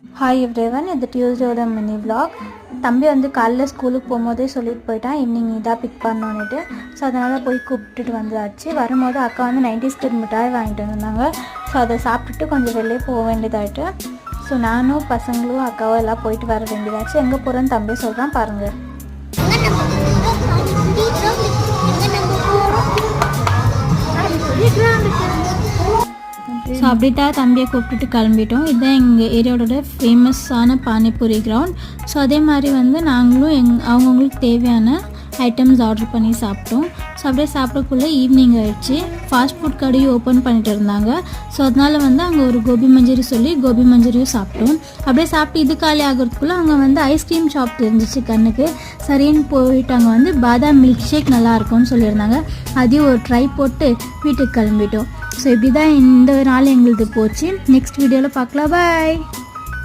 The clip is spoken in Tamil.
ஹாய் எவ்ரிவன், இது டியூஸ்டேயோட மினி விலாக். தம்பி வந்து காலையில் ஸ்கூலுக்கு போகும்போதே சொல்லிட்டு போயிட்டான் ஈவினிங் இதாக பிக் பண்ணோன்னுட்டு. ஸோ அதனால் போய் கூப்பிட்டுட்டு வந்தாச்சு. வரும்போது அக்கா வந்து 90s கிட் மிட்டாய் வாங்கிட்டு வந்தாங்க. ஸோ அதை சாப்பிட்டுட்டு கொஞ்சம் வெளியே போக வேண்டியதாகிட்டு. ஸோ நானும் பசங்களும் அக்காவும் எல்லாம் போயிட்டு வர வேண்டியதாச்சு. எங்கே போகிறேன்னு தம்பி சொல்கிறான் பாருங்கள். ஸோ அப்படி தான் தம்பியை கூப்பிட்டுட்டு கிளம்பிட்டோம். இதுதான் எங்கள் ஏரியாவோட ஃபேமஸான பானிபூரி கிரவுண்ட். ஸோ அதே மாதிரி வந்து நாங்களும் அவங்கவுங்களுக்கு தேவையான ஐட்டம்ஸ் ஆர்டர் பண்ணி சாப்பிட்டோம். ஸோ அப்படியே சாப்பிடக்குள்ளே ஈவினிங் ஆகிடுச்சு. ஃபாஸ்ட் ஃபுட் கடையும் ஓப்பன் பண்ணிட்டு இருந்தாங்க. ஸோ அதனால் வந்து அங்கே ஒரு கோபி மஞ்சூரி சொல்லி கோபி மஞ்சூரியும் சாப்பிட்டோம். அப்படியே சாப்பிட்டு இது காலி ஆகிறதுக்குள்ளே அங்கே வந்து ஐஸ்கிரீம் ஷாப் இருந்துச்சு கண்ணுக்கு. சரின்னு போயிட்டு அங்கே வந்து பாதாம் மில்க் ஷேக் நல்லாயிருக்கும்னு சொல்லியிருந்தாங்க. அதையும் ஒரு ட்ரை போட்டு வீட்டுக்கு கிளம்பிட்டோம். ஸோ இப்படி தான் இந்த நாள் எங்களுக்கு போச்சு. நெக்ஸ்ட் வீடியோவில் பார்க்கலாம். பாய்.